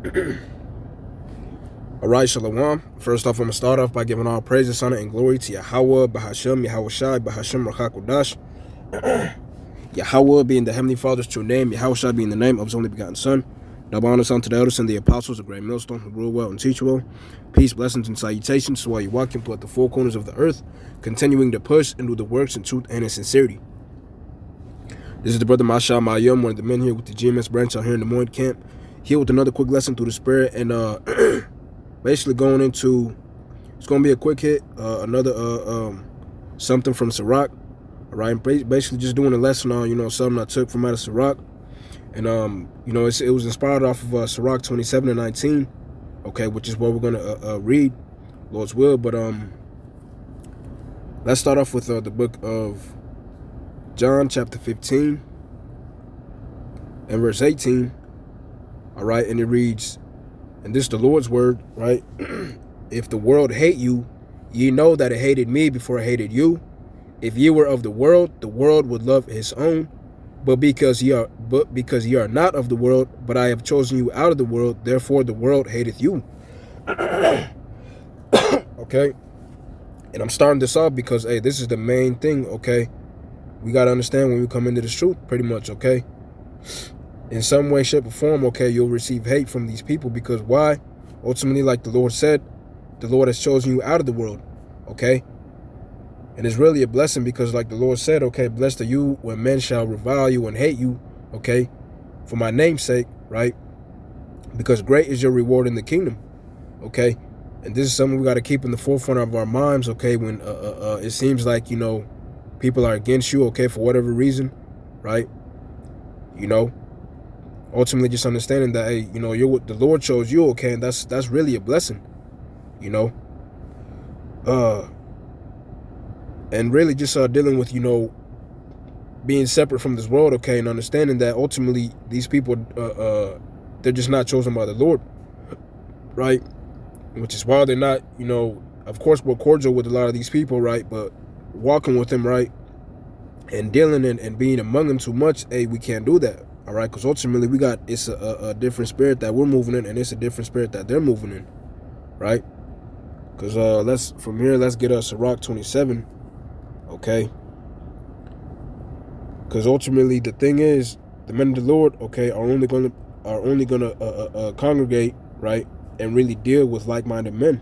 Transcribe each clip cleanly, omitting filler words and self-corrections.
All right, Shalom. First off, I'm going to start off by giving all praises, honor, and glory to Yahweh, Bahashem, Yahweh Shai, Bahashem, Rachakodash. Yahweh being the Heavenly Father's true name, Yahweh Shai being the name of His only begotten Son. Double honors unto the elders and the apostles, a great millstone who rule well and teach well. Peace, blessings, and salutations to all you walking throughout the four corners of the earth, continuing to push and do the works in truth and in sincerity. This is the brother Masha Mayum, one of the men here with the GMS branch out here in the Moines camp, here with another quick lesson through the Spirit, and basically going into, it's going to be a quick hit, another something from Sirach, all right, basically just doing a lesson on, something I took from out of Sirach, and, it was inspired off of Sirach 27 and 19, okay, which is what we're going to read, Lord's will, but let's start off with the book of John, chapter 15, and verse 18, all right, and it reads, and this is the Lord's word, right? If the world hate you, ye know that it hated me before it hated you. If ye were of the world would love his own. But because ye are not of the world, but I have chosen you out of the world, therefore the world hateth you. Okay? And I'm starting this off because, hey, this is the main thing, okay? We got to understand when we come into this truth, pretty much, okay? In some way, shape, or form, okay, you'll receive hate from these people because why? Ultimately, like the Lord said, the Lord has chosen you out of the world, okay? And it's really a blessing because like the Lord said, okay, blessed are you when men shall revile you and hate you, okay, for my name's sake, right? Because great is your reward in the kingdom, okay? And this is something we got to keep in the forefront of our minds, okay, when it seems like, people are against you, okay, for whatever reason, right? Ultimately just understanding that, hey, the Lord chose you, okay, and that's really a blessing, and really just dealing with, being separate from this world, okay, and understanding that ultimately these people, they're just not chosen by the Lord, right? Which is why they're not, of course we're cordial with a lot of these people, right, but walking with them, right, and dealing and being among them too much, hey, we can't do that. All right, because ultimately it's a different spirit that we're moving in, and it's a different spirit that they're moving in, right? Because let's get us Sirach 27, okay? Because ultimately the thing is, the men of the Lord, okay, are only gonna congregate, right, and really deal with like-minded men,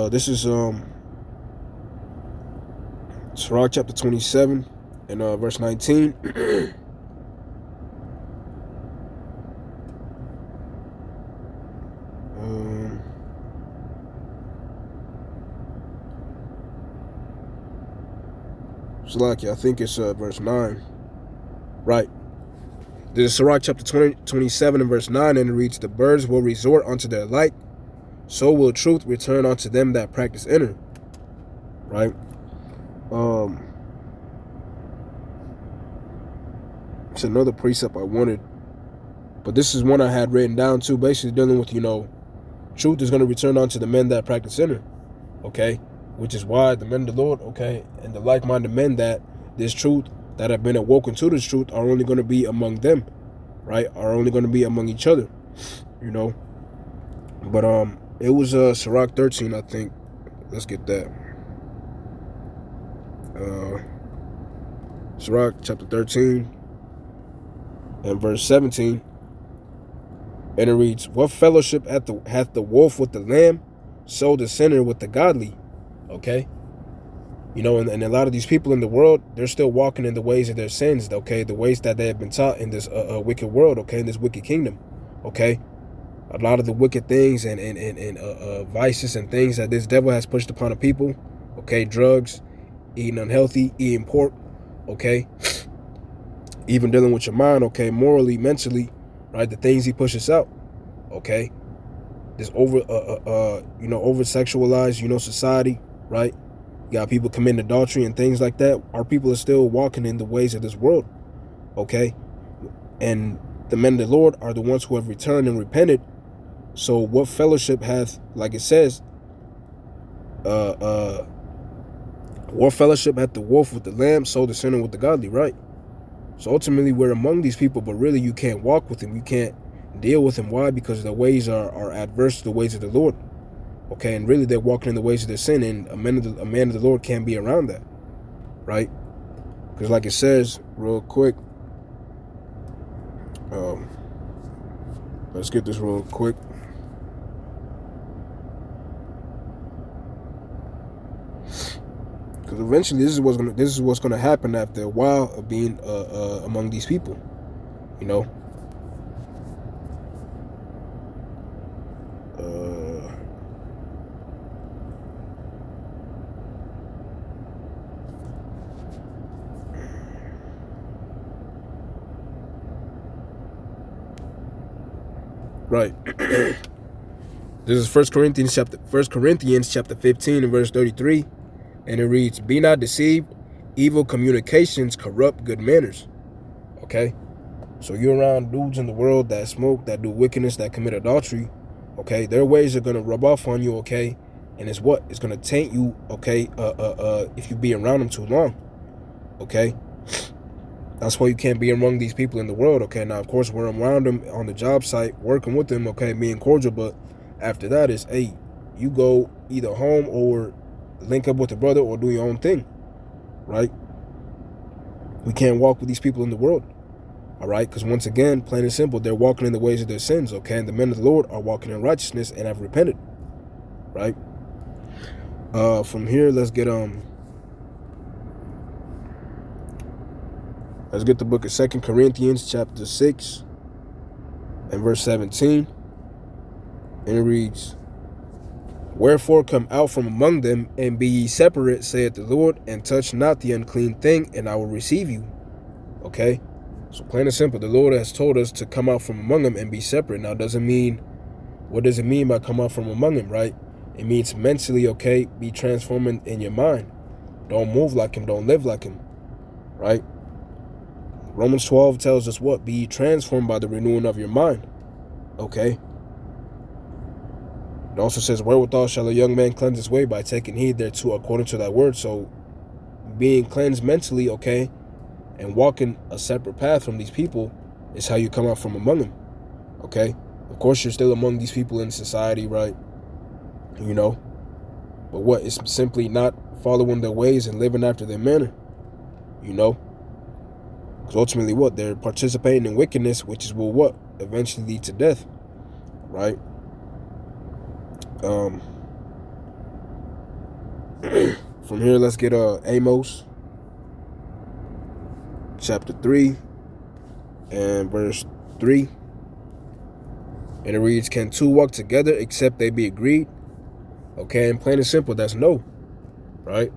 This is Sirach chapter 27. In verse 19, I think it's verse 9, right? This is Sirach chapter 27 and verse 9, and it reads, the birds will resort unto their light, so will truth return unto them that practice inner, right? It's another precept I wanted, but this is one I had written down too, basically dealing with, truth is going to return unto the men that practice inner, okay, which is why the men of the Lord, okay, and the like-minded men that this truth, that have been awoken to this truth, are only going to be among them, right, are only going to be among each other, but it was Sirach 13, I think. Let's get that. Sirach chapter 13 and verse 17, and it reads, what fellowship hath the wolf with the lamb, so the sinner with the godly, okay? And a lot of these people in the world, they're still walking in the ways of their sins, okay, the ways that they have been taught in this wicked world, okay, in this wicked kingdom, okay? A lot of the wicked things and vices and things that this devil has pushed upon the people, okay, drugs, eating unhealthy, eating pork, okay, even dealing with your mind, okay, morally, mentally, right, the things he pushes out, okay, this over sexualized, society, right? You got people committing adultery and things like that. Our people are still walking in the ways of this world, okay? And the men of the Lord are the ones who have returned and repented. So what fellowship hath, like it says, what fellowship hath the wolf with the lamb, so the sinner with the godly, right? So ultimately, we're among these people, but really you can't walk with them. You can't deal with them. Why? Because their ways are adverse to the ways of the Lord. Okay, and really they're walking in the ways of their sin, and a man of the Lord can't be around that, right? Because like it says, real quick, let's get this real quick. Because eventually this is what's gonna happen after a while of being among these people, you know. Right. This is First Corinthians chapter 15 and verse 33, and it reads, "Be not deceived, evil communications corrupt good manners." Okay, so you're around dudes in the world that smoke, that do wickedness, that commit adultery. Okay, their ways are gonna rub off on you. Okay, and it's gonna taint you. Okay, if you be around them too long. Okay. That's why you can't be among these people in the world, okay? Now, of course, we're around them on the job site, working with them, okay, being cordial, but after that is, hey, you go either home or link up with a brother or do your own thing, right? We can't walk with these people in the world, all right? Because once again, plain and simple, they're walking in the ways of their sins, okay? And the men of the Lord are walking in righteousness and have repented, right? From here, let's get the book of 2 Corinthians chapter 6 and verse 17. And it reads, "Wherefore come out from among them, and be ye separate, saith the Lord, and touch not the unclean thing, and I will receive you." Okay? So plain and simple, the Lord has told us to come out from among them and be separate. Now, what does it mean by come out from among them, right? It means mentally, okay, be transformed in your mind. Don't move like him, don't live like him, right? Romans 12 tells us what? Be ye transformed by the renewing of your mind. Okay? It also says, "Wherewithal shall a young man cleanse his way? By taking heed thereto according to thy word." So being cleansed mentally, okay, and walking a separate path from these people is how you come out from among them. Okay? Of course, you're still among these people in society, right? You know? But what? It's simply not following their ways and living after their manner. You know? Because ultimately what? They're participating in wickedness, which will what? Eventually lead to death. Right? From here, let's get Amos chapter 3 and verse 3. And it reads, "Can two walk together except they be agreed?" Okay, and plain and simple, that's no. Right?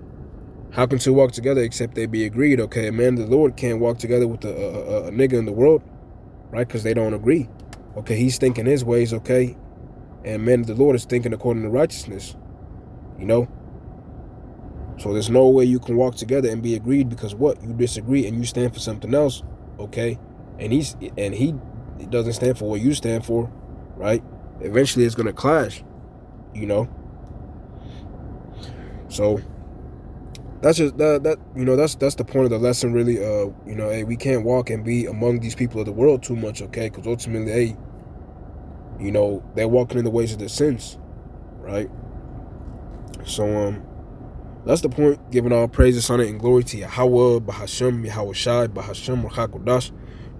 How can two walk together except they be agreed? Okay, a man of the Lord can't walk together with a nigga in the world, right? Because they don't agree. Okay, he's thinking his ways, okay? And man of the Lord is thinking according to righteousness, you know? So there's no way you can walk together and be agreed, because what? You disagree and you stand for something else, okay? And he doesn't stand for what you stand for, right? Eventually it's going to clash, you know? So that's just that you know, that's the point of the lesson, really. You know, hey, we can't walk and be among these people of the world too much, okay? Because ultimately, hey, you know, they're walking in the ways of their sins, right? So that's the point. Giving all praises, honor, and glory to Yahweh, Bahashem, Yahweh Shai, Bahashem, Rachakodash.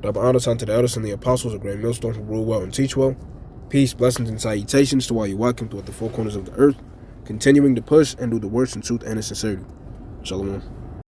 Double honors unto the elders and the apostles, a great millstone who rule well and teach well. Peace, blessings, and salutations to all you walking throughout the four corners of the earth, continuing to push and do the works in truth and in sincerity. Shalom.